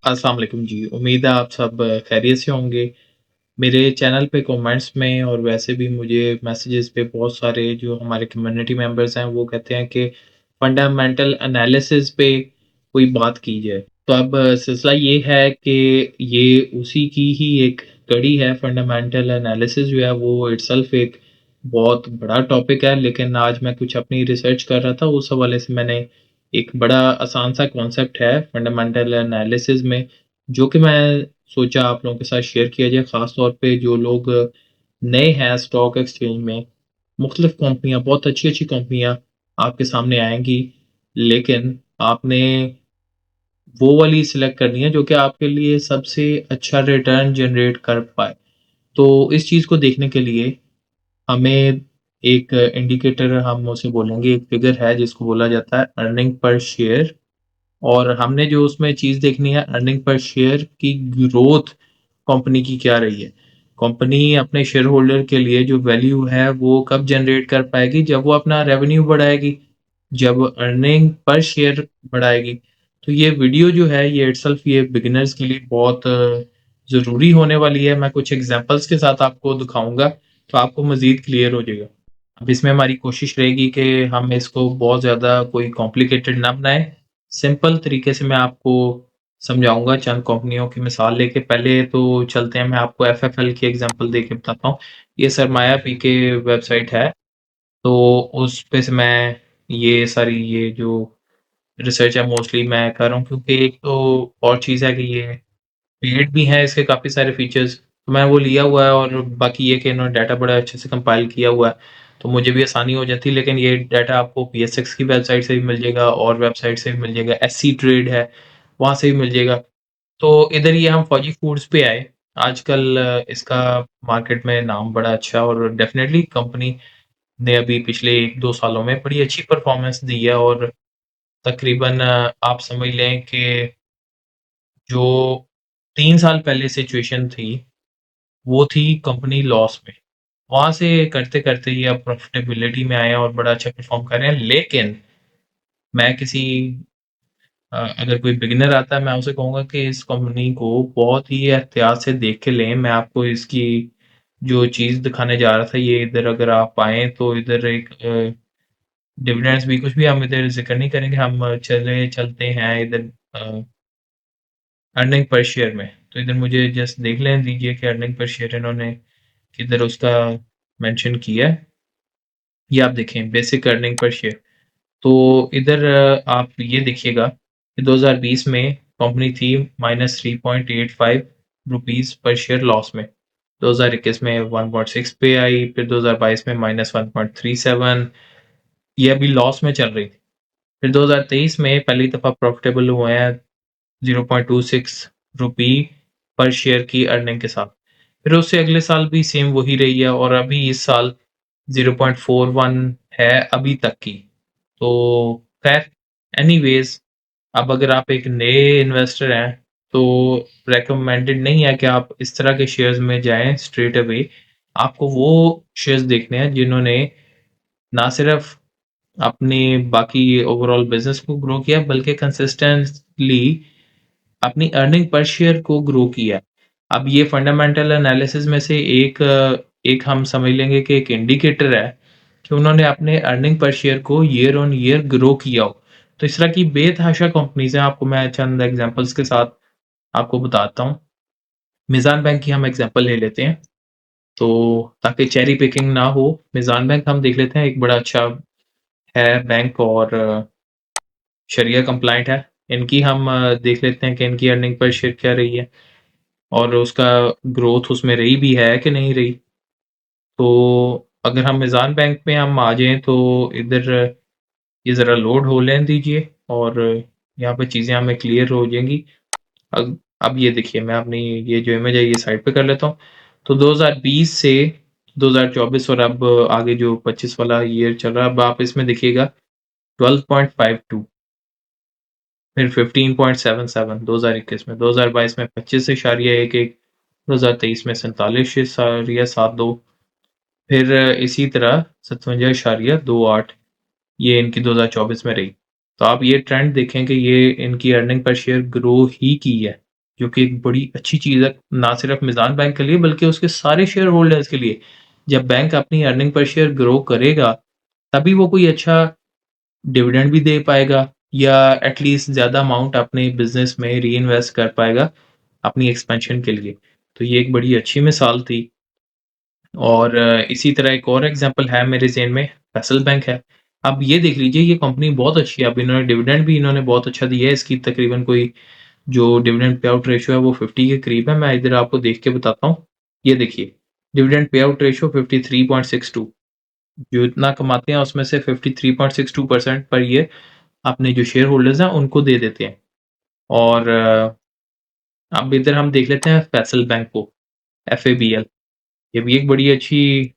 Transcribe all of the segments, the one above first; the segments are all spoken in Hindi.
अस्सलाम वालेकुम जी। उम्मीद है आप सब खैरियत से होंगे। मेरे चैनल पे कमेंट्स में और वैसे भी मुझे मैसेजेस पे बहुत सारे जो हमारे कम्युनिटी मेंबर्स हैं वो कहते हैं कि फंडामेंटल एनालिसिस पे कोई बात की जाए। तो अब सिलसिला ये है कि ये उसी की ही एक कड़ी है। फंडामेंटल एनालिसिस जो है वो इटसेल्फ एक बहुत बड़ा टॉपिक है, लेकिन आज मैं कुछ अपनी रिसर्च कर रहा था, उस हवाले से मैंने एक बड़ा आसान सा कॉन्सेप्ट है फंडामेंटल एनालिसिस में, जो कि मैं सोचा आप लोगों के साथ शेयर किया जाए। ख़ास तौर पे जो लोग नए हैं स्टॉक एक्सचेंज में, मुख्तलिफ कंपनियाँ, बहुत अच्छी-अच्छी कंपनियाँ आपके सामने आएँगी, लेकिन आपने वो वाली सिलेक्ट करनी है जो कि आपके लिए सबसे अच्छा रिटर्न जनरेट कर पाए। तो इस चीज़ को देखने के लिए हमें एक इंडिकेटर, हम उसे बोलेंगे, एक फिगर है जिसको बोला जाता है अर्निंग पर शेयर। और हमने जो उसमें चीज़ देखनी है, अर्निंग पर शेयर की ग्रोथ कंपनी की क्या रही है। कंपनी अपने शेयर होल्डर के लिए जो वैल्यू है वो कब जनरेट कर पाएगी, जब वो अपना रेवेन्यू बढ़ाएगी, जब अर्निंग पर शेयर बढ़ाएगी। तो ये वीडियो जो है ये इटसेल्फ ये बिगिनर्स के लिए बहुत ज़रूरी होने वाली है। मैं कुछ एग्जांपल्स के साथ आपको दिखाऊँगा, तो आपको मज़ीद क्लियर हो जाएगा। अब इसमें हमारी कोशिश रहेगी कि हम इसको बहुत ज़्यादा कोई कॉम्प्लिकेटेड ना बनाएँ। सिंपल तरीके से मैं आपको समझाऊँगा चंद कंपनियों की मिसाल लेके। पहले तो चलते हैं, मैं आपको एफएफएल की एग्ज़ाम्पल देके बताता हूँ। ये सरमाया पीके वेबसाइट है, तो उस पे से मैं ये सारी ये जो रिसर्च है मोस्टली मैं कर रहा हूँ, क्योंकि एक तो और चीज़ है कि ये पेड भी हैं इसके काफ़ी सारे फीचर्स, तो मैं वो लिया हुआ है। और बाकी ये कि इन्होंने डाटा बड़ा अच्छे से कंपाइल किया हुआ है, तो मुझे भी आसानी हो जाती है। लेकिन ये डाटा आपको पीएसएक्स की वेबसाइट से भी मिल जाएगा और वेबसाइट से भी मिल जाएगा, एससी ट्रेड है, वहाँ से भी मिल जाएगा। तो इधर ये हम फौजी फूड्स पे आए। आजकल इसका मार्केट में नाम बड़ा अच्छा, और डेफ़िनेटली कंपनी ने अभी पिछले 1-2 सालों में बड़ी अच्छी परफ़ॉर्मेंस दी है। और तकरीबन आप समझ लें कि जो 3 साल पहले सिचुएशन थी, वो थी कंपनी लॉस में। वहाँ से करते-करते ये अब प्रॉफ़िटेबिलिटी में आए हैं और बड़ा अच्छा परफ़ॉर्म कर रहे हैं। लेकिन मैं किसी अगर कोई बिगिनर आता है, मैं उसे कहूँगा कि इस कंपनी को बहुत ही एहतियात से देख के लें। मैं आपको इसकी जो चीज़ दिखाने जा रहा था, ये इधर अगर आप आएँ तो इधर एक डिविडेंड्स भी कुछ भी हम इधर ज़िक्र नहीं करेंगे। हम चलते हैं इधर अर्निंग पर शेयर में। तो इधर मुझे जस्ट देख लेने दीजिए कि अर्निंग पर शेयर इन्होंने किधर उसका मेंशन किया है। ये आप देखें बेसिक अर्निंग पर शेयर। तो इधर आप ये देखिएगा कि 2020 में कंपनी थी -3.85 रुपीज़ पर शेयर लॉस में। 2021 में 1.6 पे आई, फिर 2022 में -1.37, ये अभी लॉस में चल रही थी। फिर 2023 में पहली दफ़ा प्रॉफ़िटेबल हुए हैं 0.26 रुपी पर शेयर की अर्निंग के साथ। फिर उससे अगले साल भी सेम वही रही है, और अभी इस साल 0.41 है अभी तक की। तो ख़ैर, एनीवेज़, अब अगर आप एक नए इन्वेस्टर हैं, तो रिकमेंडेड नहीं है कि आप इस तरह के शेयर्स में जाएँ स्ट्रेट अवे। आपको वो शेयर्स देखने हैं जिन्होंने ना सिर्फ़ अपनी बाकी ओवरऑल बिज़नेस को ग्रो किया, बल्कि कंसिस्टेंटली अपनी अर्निंग पर शेयर को ग्रो किया। अब ये फंडामेंटल एनालिसिस में से एक हम समझ लेंगे कि एक इंडिकेटर है कि उन्होंने अपने अर्निंग पर शेयर को ईयर ऑन ईयर ग्रो किया हो। तो इस तरह की बेतहाशा कंपनीज़ हैं, आपको मैं चंद एग्ज़ाम्पल्स के साथ आपको बताता हूँ। मिज़ान बैंक की हम एग्ज़ाम्पल ले लेते हैं, तो ताकि चेरी पिकिंग ना हो, मिज़ान बैंक हम देख लेते हैं। एक बड़ा अच्छा है बैंक, और शरिया कंप्लायंट है। इनकी हम देख लेते हैं कि इनकी अर्निंग पर शेयर क्या रही है, और उसका ग्रोथ उसमें रही भी है कि नहीं रही। तो अगर हम मीज़ान बैंक में हम आ जाएँ, तो इधर ये ज़रा लोड हो लेने दीजिए, और यहाँ पे चीज़ें हमें क्लियर हो जाएँगी। अब ये देखिए, मैं अपनी ये जो इमेज है ये साइड पे कर लेता हूँ। तो 2020 से 2024 और अब आगे जो 25 वाला ईयर चल रहा है, अब आप इसमें देखिएगा 12.52, फिर 15.77 2021 में, 2022 में 25.11, 2023 में 47.72, फिर इसी तरह 57.28 ये इनकी 2024 में रही। तो आप ये ट्रेंड देखें कि ये इनकी अर्निंग पर शेयर ग्रो ही की है। जो कि एक बड़ी अच्छी चीज़ है, ना सिर्फ मिज़ान बैंक के लिए बल्कि उसके सारे शेयर होल्डर्स के लिए। जब बैंक अपनी अर्निंग पर शेयर ग्रो करेगा, तभी वो कोई अच्छा डिविडेंड भी दे पाएगा या एटलीस्ट ज़्यादा अमाउंट अपने बिज़नेस में रीइन्वेस्ट कर पाएगा अपनी एक्सपेंशन के लिए। तो ये एक बड़ी अच्छी मिसाल थी। और इसी तरह एक और एग्ज़ाम्पल है मेरे ज़हन में, फेडरल बैंक है। अब ये देख लीजिए ये कंपनी बहुत अच्छी है, अब इन्होंने डिविडेंड भी इन्होंने बहुत अच्छा दिया है, इसकी तकरीबन कोई जो डिविडेंड पे आउट रेशियो है वो 50 के करीब है। मैं इधर आपको देख के बताता हूँ। ये देखिए, डिविडेंड पे आउट रेशियो 53.62, जो इतना कमाते हैं उसमें से 53.62% पर ईयर अपने जो शेयर होल्डर्स हैं उनको दे देते हैं। और अब इधर हम देख लेते हैं फैसल बैंक को, एफएबीएल। ये भी एक बड़ी अच्छी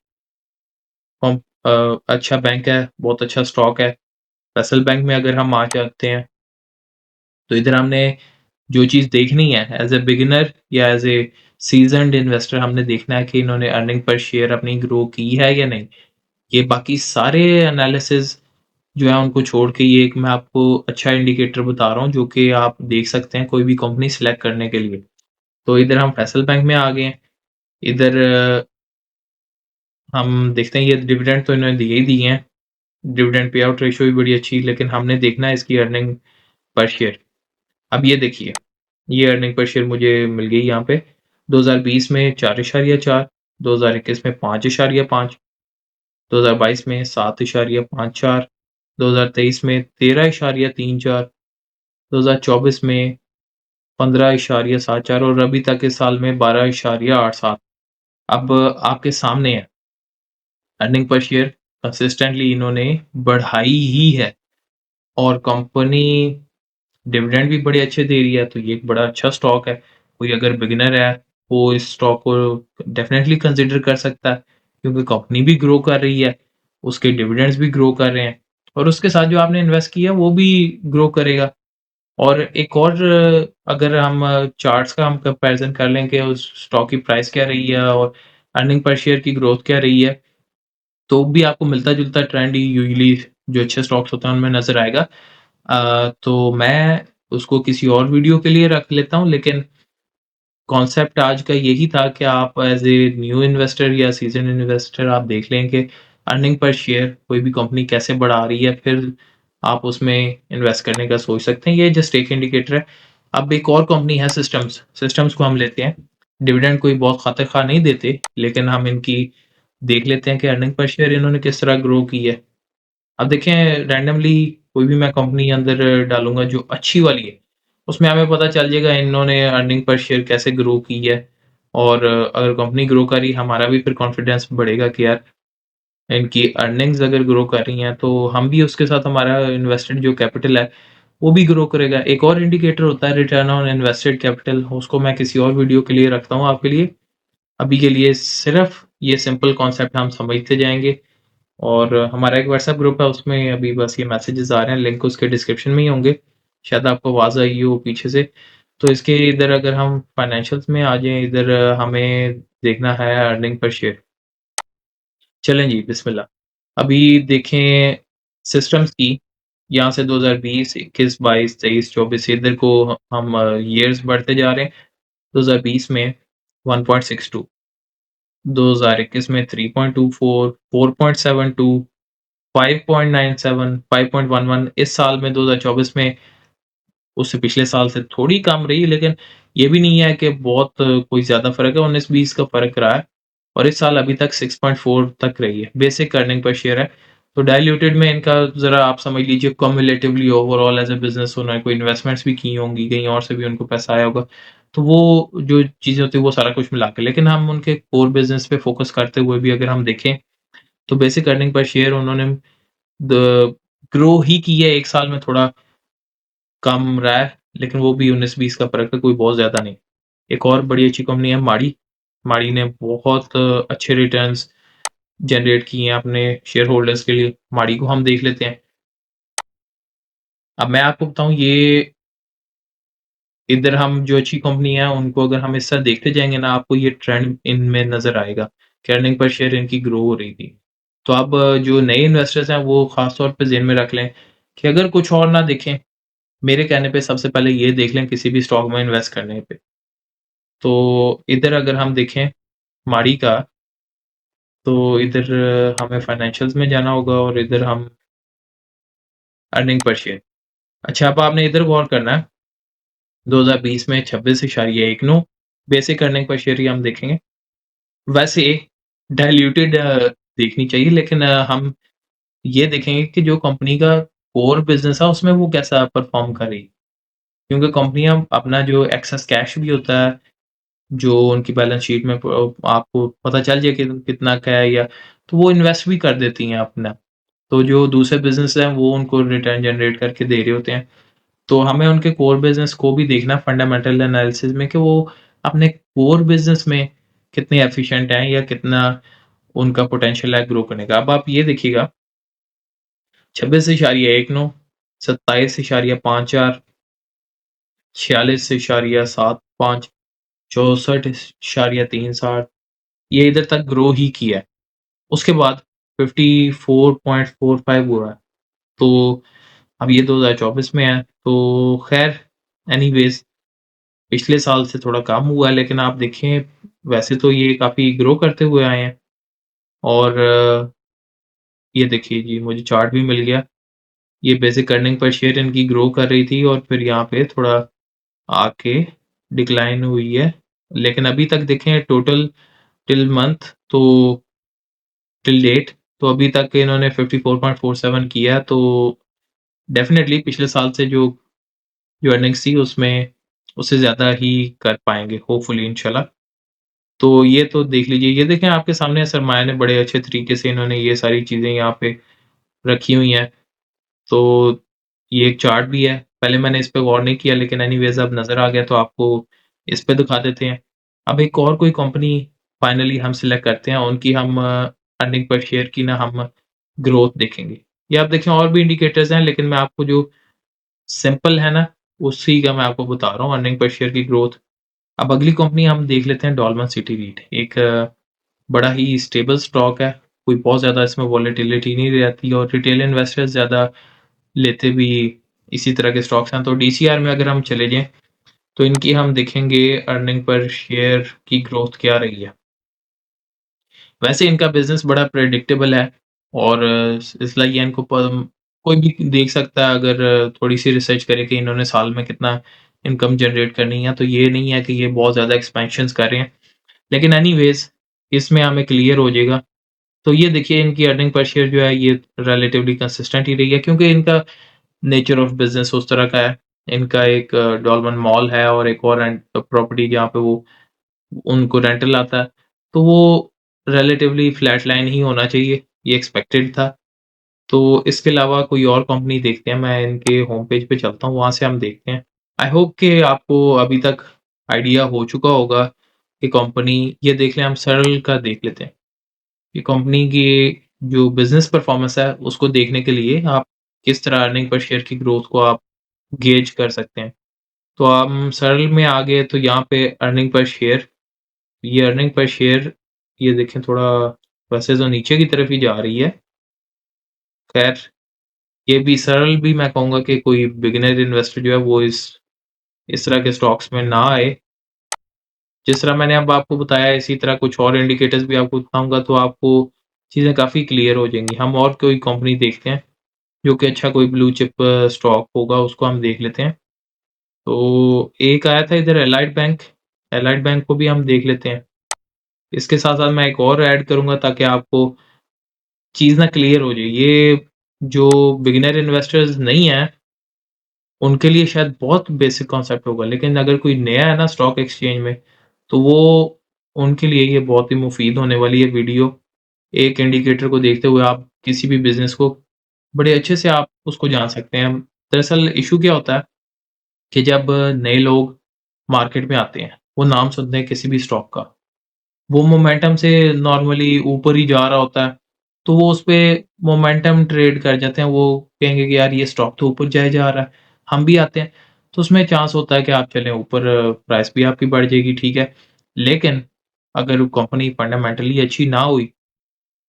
अच्छा बैंक है, बहुत अच्छा स्टॉक है। फैसल बैंक में अगर हम आ जाते हैं, तो इधर हमने जो चीज़ देखनी है एज़ अ बिगिनर या एज़ ए सीज़न्ड इन्वेस्टर, हमने देखना है कि इन्होंने अर्निंग पर शेयर अपनी ग्रो की है या नहीं। ये बाकी सारे एनालिसिस जो है उनको छोड़ के ये एक मैं आपको अच्छा इंडिकेटर बता रहा हूँ जो कि आप देख सकते हैं कोई भी कंपनी सिलेक्ट करने के लिए। तो इधर हम फैसल बैंक में आ गए हैं। इधर हम देखते हैं ये डिविडेंड तो इन्होंने दिए ही दिए हैं। डिविडेंड पे आउट रेशियो भी बड़ी अच्छी, लेकिन हमने देखना है इसकी अर्निंग पर शेयर। अब ये देखिए, ये अर्निंग पर शेयर मुझे मिल गई यहाँ पे। 2020 में 4.4, 2021 में 5.5, 2022 में 7.54, 2023 में 13.34, 2024 में 15.74 और अभी तक इस साल में 12.87। अब आपके सामने है, अर्निंग पर शेयर कंसिस्टेंटली इन्होंने बढ़ाई ही है और कंपनी डिविडेंड भी बड़े अच्छे दे रही है, तो ये एक बड़ा अच्छा स्टॉक है। कोई अगर बिगिनर है, वो इस स्टॉक को डेफ़िनेटली कंसिडर कर सकता है, क्योंकि कंपनी भी ग्रो कर रही है, उसके डिविडेंड्स भी ग्रो कर रहे हैं और उसके साथ जो आपने इन्वेस्ट किया, वो भी ग्रो करेगा। और एक और अगर हम चार्ट्स का हम कंपैरिज़न कर लें कि उस स्टॉक की प्राइस क्या रही है और अर्निंग पर शेयर की ग्रोथ क्या रही है, तो भी आपको मिलता-जुलता ट्रेंड ही यूजुअली जो अच्छे स्टॉक्स होते हैं, उनमें नज़र आएगा। तो मैं उसको किसी और वीडियो के लिए रख लेता हूँ, लेकिन कॉन्सेप्ट आज का यही था कि आप एज़ ए न्यू इन्वेस्टर या सीज़न्ड इन्वेस्टर आप देख लें कि अर्निंग पर शेयर कोई भी कंपनी कैसे बढ़ा रही है, फिर आप उसमें इन्वेस्ट करने का सोच सकते हैं। ये जस्ट एक इंडिकेटर है। अब एक और कंपनी है सिस्टम्स, सिस्टम्स को हम लेते हैं। डिविडेंड कोई बहुत खातिर-ख़्वाह नहीं देते, लेकिन हम इनकी देख लेते हैं कि अर्निंग पर शेयर इन्होंने किस तरह ग्रो की है। अब देखें रैंडमली कोई भी मैं कंपनी अंदर डालूँगा जो अच्छी वाली है, उसमें हमें पता चल जाएगा इन्होंने अर्निंग पर शेयर कैसे ग्रो की है और अगर कंपनी ग्रो करी हमारा भी फिर कॉन्फिडेंस बढ़ेगा कि यार इनकी अर्निंग्स अगर ग्रो कर रही हैं, तो हम भी उसके साथ हमारा इन्वेस्टेड जो कैपिटल है, वो भी ग्रो करेगा। एक और इंडिकेटर होता है रिटर्न ऑन इन्वेस्टेड कैपिटल, उसको मैं किसी और वीडियो के लिए रखता हूँ आपके लिए। अभी के लिए सिर्फ़ ये सिंपल कॉन्सेप्ट हम समझते जाएँगे। और हमारा एक व्हाट्सएप ग्रुप है उसमें अभी बस ये मैसेजेस आ रहे हैं, लिंक उसके डिस्क्रिप्शन में ही होंगे। शायद आपको आवाज़ आई हो पीछे से। तो इसके इधर अगर हम फाइनेंशियल्स में आ जाएँ, इधर हमें देखना है अर्निंग पर शेयर। चलें जी, बिस्मिल्लाह। अभी देखें सिस्टम्स की, यहाँ से 2020, 21, 22, 23, 24 इधर को हम ईयर्स बढ़ते जा रहे हैं। 2020 में 1.62, 2021 में 3.24, 4.72, 5.97, 5.11 इस साल में 2024 में उससे पिछले साल से थोड़ी कम रही, लेकिन ये भी नहीं है कि बहुत कोई ज़्यादा फ़र्क है, 19-20 का फ़र्क रहा है और इस साल अभी तक 6.4 तक रही है। बेसिक अर्निंग पर शेयर है, तो डाइल्यूटेड में इनका ज़रा आप समझ लीजिए क्युमुलेटिवली ओवरऑल एज़ अ बिज़नेस उन्होंने कोई इन्वेस्टमेंट्स भी की होंगी, कहीं और से भी उनको पैसा आया होगा। तो वो जो चीज़ें होती हैं, वो सारा कुछ मिला के। लेकिन हम उनके कोर बिज़नेस पे फ़ोकस करते हुए भी अगर हम देखें, तो बेसिक अर्निंग पर शेयर उन्होंने द ग्रो ही की है 1 साल में थोड़ा कम रहा है, लेकिन वो भी 19-20 का फ़र्क है, कोई बहुत ज़्यादा नहीं। एक और बड़ी अच्छी कंपनी है माड़ी, माड़ी ने बहुत अच्छे रिटर्न्स जनरेट किए हैं अपने शेयर होल्डर्स के लिए, माड़ी को हम देख लेते हैं। अब मैं आपको बताऊँ ये इधर हम जो अच्छी कंपनी है उनको अगर हम इस तरह देखते जाएँगे ना, आपको ये ट्रेंड इनमें नज़र आएगा कि अर्निंग पर शेयर इनकी ग्रो हो रही थी। तो अब जो नए इन्वेस्टर्स हैं वो ख़ास तौर पे ज़हन में रख लें कि अगर कुछ और ना देखें, मेरे कहने पे सबसे पहले ये देख लें किसी भी स्टॉक में इन्वेस्ट करने पे। तो इधर अगर हम देखें माड़ी का, तो इधर हमें फाइनेंशियल्स में जाना होगा और इधर हम अर्निंग पर शेयर। अच्छा, अब आपने इधर गौर करना है, 2020 में 26.19 बेसिक अर्निंग पर शेयर ही हम देखेंगे। वैसे डाइल्यूटेड देखनी चाहिए, लेकिन हम ये देखेंगे कि जो कंपनी का कोर बिज़नेस है उसमें वो कैसा परफ़ॉर्म कर रही है। क्योंकि कंपनियाँ अपना जो एक्सेस कैश भी होता है, जो उनकी बैलेंस शीट में आपको पता चल जाए कि कितना क्या है, या तो वो इन्वेस्ट भी कर देती हैं अपना। तो जो दूसरे बिज़नेस हैं वो उनको रिटर्न जनरेट करके दे रहे होते हैं। तो हमें उनके कोर बिज़नेस को भी देखना फंडामेंटल एनालिसिस में कि वो अपने कोर बिज़नेस में कितने एफिशिएंट हैं या कितना उनका पोटेंशियल है ग्रो करने का। अब आप ये देखिएगा, 26.19, 27.54, 46.75, 64.37, ये इधर तक ग्रो ही किया है। उसके बाद 54.45 हुआ है। तो अब ये 2024 में है, तो ख़ैर एनीवेज़ पिछले साल से थोड़ा कम हुआ है, लेकिन आप देखें वैसे तो ये काफ़ी ग्रो करते हुए आए हैं। और ये देखिए जी, मुझे चार्ट भी मिल गया। ये बेसिक अर्निंग पर शेयर इनकी ग्रो कर रही थी और फिर यहाँ पे थोड़ा आके डिक्लाइन हुई है। लेकिन अभी तक देखें टोटल टिल मंथ, तो टिल डेट, तो अभी तक इन्होंने 54.47 किया है, तो डेफ़िनेटली पिछले साल से जो जो अर्निंग्स थी उसमें उससे ज़्यादा ही कर पाएँगे होपफुली इंशाल्लाह। तो ये तो देख लीजिए, ये देखें आपके सामने सरमाया ने बड़े अच्छे तरीके से इन्होंने ये सारी चीज़ें यहाँ पे रखी हुई हैं। तो ये एक चार्ट भी है। पहले मैंने इस पे गौर नहीं किया, लेकिन एनीवेज़ अब नज़र आ गया तो आपको इस पे दिखा देते हैं। अब एक और कोई कंपनी फाइनली हम सिलेक्ट करते हैं, उनकी हम अर्निंग पर शेयर की ना हम ग्रोथ देखेंगे। ये आप देखें और भी इंडिकेटर्स हैं, लेकिन मैं आपको जो सिंपल है ना, उसी का मैं आपको बता रहा हूँ अर्निंग पर शेयर की ग्रोथ। अब अगली कंपनी हम देख लेते हैं डॉलमेन सिटी रीट। एक बड़ा ही स्टेबल स्टॉक है, कोई बहुत ज़्यादा इसमें वोलेटिलिटी नहीं रहती और रिटेल इन्वेस्टर्स ज़्यादा लेते भी इसी तरह के स्टॉक्स हैं। तो डीसीआर में अगर हम चले जाएँ, तो इनकी हम देखेंगे अर्निंग पर शेयर की ग्रोथ क्या रही है। वैसे इनका बिज़नेस बड़ा प्रेडिक्टेबल है और इसलिए इनको कोई भी देख सकता है अगर थोड़ी-सी रिसर्च करे कि इन्होंने साल में कितना इनकम जनरेट करनी है, तो ये नहीं है कि ये बहुत ज़्यादा एक्सपेंशन्स कर रहे हैं। लेकिन एनीवेज़ इसमें हमें क्लियर हो जाएगा। तो ये देखिए इनकी अर्निंग पर शेयर जो है ये रिलेटिवली कंसिस्टेंट ही रही है, क्योंकि इनका नेचर ऑफ बिज़नेस उस तरह का है। इनका एक डॉलमेन मॉल है और एक और रेंट प्रॉपर्टी जहाँ पे वो उनको रेंटल आता है। तो वो रिलेटिवली फ्लैट लाइन ही होना चाहिए, ये एक्सपेक्टेड था। तो इसके अलावा कोई और कंपनी देखते हैं, मैं इनके होम पेज पे चलता हूँ, वहाँ से हम देखते हैं। आई होप कि आपको अभी तक आइडिया हो चुका होगा कि कंपनी, ये देख लें, हम सरल का देख लेते हैं। कि कंपनी की जो बिज़नेस परफ़ॉर्मेंस है, उसको देखने के लिए आप किस तरह अर्निंग पर शेयर की ग्रोथ को आप गेज कर सकते हैं। तो हम सरल में आ गए, तो यहाँ पे अर्निंग पर शेयर, ये अर्निंग पर शेयर, ये देखें थोड़ा वैसे तो नीचे की तरफ ही जा रही है। ख़ैर ये भी सरल भी मैं कहूँगा कि कोई बिगिनर इन्वेस्टर जो है वो इस तरह के स्टॉक्स में ना आए। जिस तरह मैंने अब आपको बताया, इसी तरह कुछ और इंडिकेटर्स भी आपको बताऊँगा, तो आपको चीज़ें काफ़ी क्लियर हो जाएँगी। हम और कोई कंपनी देखते हैं, जो कि अच्छा कोई ब्लू चिप स्टॉक होगा, उसको हम देख लेते हैं। तो एक आया था इधर एलाइड बैंक को भी हम देख लेते हैं। इसके साथ-साथ मैं एक और ऐड करूँगा ताकि आपको चीज़ ना क्लियर हो जाए। ये जो बिगिनर इन्वेस्टर्स नहीं हैं, उनके लिए शायद बहुत बेसिक कॉन्सेप्ट होगा, लेकिन अगर कोई नया है ना स्टॉक एक्सचेंज में, तो वो उनके लिए ये बहुत ही मुफ़ीद होने वाली है वीडियो। एक इंडिकेटर को देखते हुए आप किसी भी बिज़नेस को बड़े अच्छे से आप उसको जान सकते हैं। दरअसल इश्यू क्या होता है कि जब नए लोग मार्केट में आते हैं, वो नाम सुनते हैं किसी भी स्टॉक का, वो मोमेंटम से नॉर्मली ऊपर ही जा रहा होता है, तो वो उसपे मोमेंटम ट्रेड कर जाते हैं। वो कहेंगे कि यार ये स्टॉक तो ऊपर जाए जा रहा है, हम भी आते हैं। तो उसमें चांस होता है कि आप चलें ऊपर, प्राइस भी आपकी बढ़ जाएगी, ठीक है। लेकिन अगर कंपनी फंडामेंटली अच्छी ना हुई,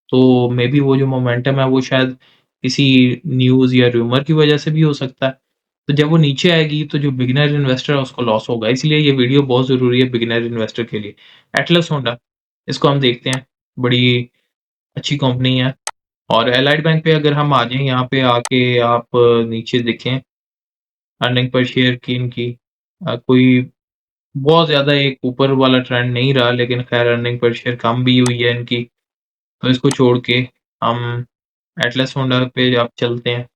तो मेबी वो जो मोमेंटम है वो शायद किसी न्यूज़ या रूमर की वजह से भी हो सकता है। तो जब वो नीचे आएगी तो जो बिगिनर इन्वेस्टर है उसको लॉस होगा। इसलिए ये वीडियो बहुत ज़रूरी है बिगिनर इन्वेस्टर के लिए। एटलस होंडा, इसको हम देखते हैं, बड़ी अच्छी कंपनी है। और एलाइड बैंक पे अगर हम आ जाएँ, यहाँ पे आके आप नीचे देखें अर्निंग पर शेयर की इनकी कोई बहुत ज़्यादा एक ऊपर वाला ट्रेंड नहीं रहा, लेकिन खैर अर्निंग पर शेयर कम भी हुई है इनकी। तो इसको छोड़ के हम एटलस होंडा पे आप चलते हैं।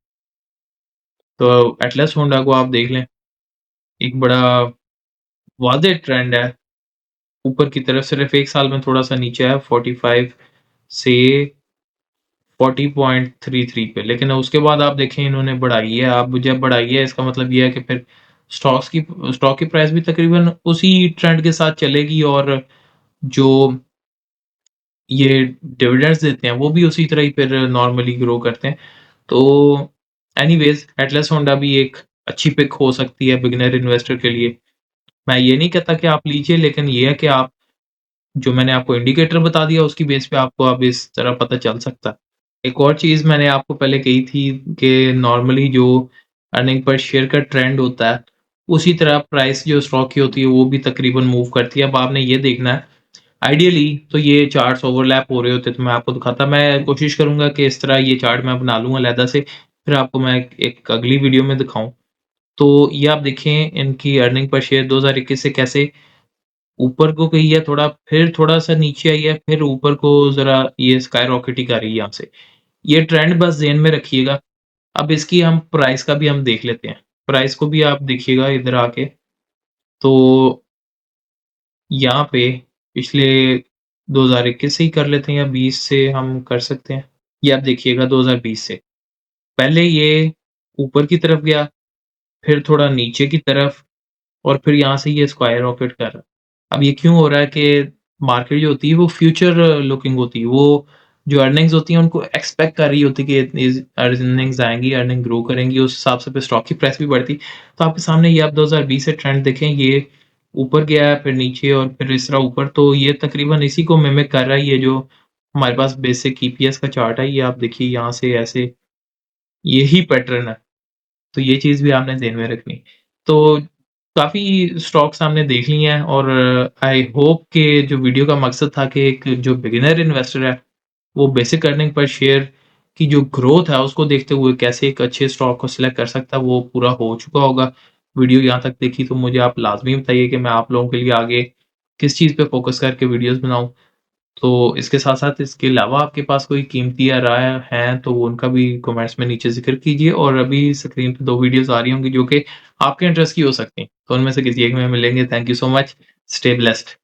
तो एटलस होंडा को आप देख लें, एक बड़ा वाज़ेह ट्रेंड है ऊपर की तरफ, सिर्फ़ 1 साल में थोड़ा-सा नीचे आया 45 से 40.33 पे। लेकिन उसके बाद आप देखें इन्होंने बढ़ाई है। अब जब बढ़ाई है इसका मतलब ये है कि फिर स्टॉक की प्राइस भी तकरीबन उसी ट्रेंड के साथ चलेगी, और जो ये डिविडेंड्स देते हैं वो भी उसी तरह ही फिर नॉर्मली ग्रो करते हैं। तो एनीवेज़ एटलस होंडा भी एक अच्छी पिक हो सकती है बिगिनर इन्वेस्टर के लिए। मैं ये नहीं कहता कि आप लीजिए, लेकिन ये है कि आप जो मैंने आपको इंडिकेटर बता दिया उसकी बेस पे आपको अब इस तरह पता चल सकता है। एक और चीज़ मैंने आपको पहले कही थी कि नॉर्मली जो अर्निंग पर शेयर का ट्रेंड होता है, उसी तरह प्राइस जो स्टॉक की होती है वो भी तकरीबन मूव करती है। अब आपने ये देखना है, आइडियली तो ये चार्ट्स ओवरलैप हो रहे होते तो मैं आपको दिखाता। मैं कोशिश करूँगा कि इस तरह ये चार्ट मैं बना लूँ अलहदा से, फिर आपको मैं एक अगली वीडियो में दिखाऊँ। तो ये आप देखें इनकी अर्निंग पर शेयर 2021 से कैसे ऊपर को गई है थोड़ा, फिर थोड़ा-सा नीचे आई है, फिर ऊपर को ज़रा ये स्काई रॉकेट ही कर रही है यहाँ से। ये ट्रेंड बस ज़हन में रखिएगा। अब इसकी हम प्राइस का भी हम देख लेते हैं। प्राइस को भी आप देखिएगा इधर आके, तो यहाँ पे पिछले 2021 से ही कर लेते हैं या 20 से हम कर सकते हैं। ये आप देखिएगा 2020 से। पहले ये ऊपर की तरफ गया, फिर थोड़ा नीचे की तरफ, और फिर यहाँ से ये स्क्वायर रॉकेट कर रहा है। अब ये क्यों हो रहा है कि मार्केट जो होती है वो फ्यूचर लुकिंग होती है। वो जो अर्निंग्स होती हैं उनको एक्सपेक्ट कर रही होती है कि इतनी अर्निंग्स आएँगी, अर्निंग ग्रो करेंगी, उस हिसाब से फिर स्टॉक की प्राइस भी बढ़ती। तो आपके सामने ये आप 2020 से ट्रेंड देखें, ये ऊपर गया है, फिर नीचे, और फिर इस तरह ऊपर। तो ये तकरीबन इसी को मिमिक कर रहा है, ये जो हमारे पास बेसिक ईपीएस का चार्ट है, ये आप देखिए यहाँ से ऐसे यही पैटर्न है। तो ये चीज़ भी आपने ध्यान में रखनी। तो काफ़ी स्टॉक्स हमने देख लिए हैं, और आई होप कि जो वीडियो का मकसद था कि एक जो बिगिनर इन्वेस्टर है, वो बेसिक अर्निंग पर शेयर की जो ग्रोथ है, उसको देखते हुए कैसे एक अच्छे स्टॉक को सिलेक्ट कर सकता है, वो पूरा हो चुका होगा। वीडियो यहाँ तक देखी तो मुझे आप लाज़मी बताइए कि मैं आप लोगों के लिए आगे किस चीज़ पे फ़ोकस करके वीडियोज़ बनाऊँ। तो इसके साथ-साथ इसके अलावा आपके पास कोई कीमती या राय हैं, तो उनका भी कमेंट्स में नीचे ज़िक्र कीजिए, और अभी स्क्रीन पे 2 वीडियोज़ आ रही होंगी जो कि आपके इंटरेस्ट की हो सकती हैं। तो उनमें से किसी एक में मिलेंगे। Thank you so much. Stay blessed.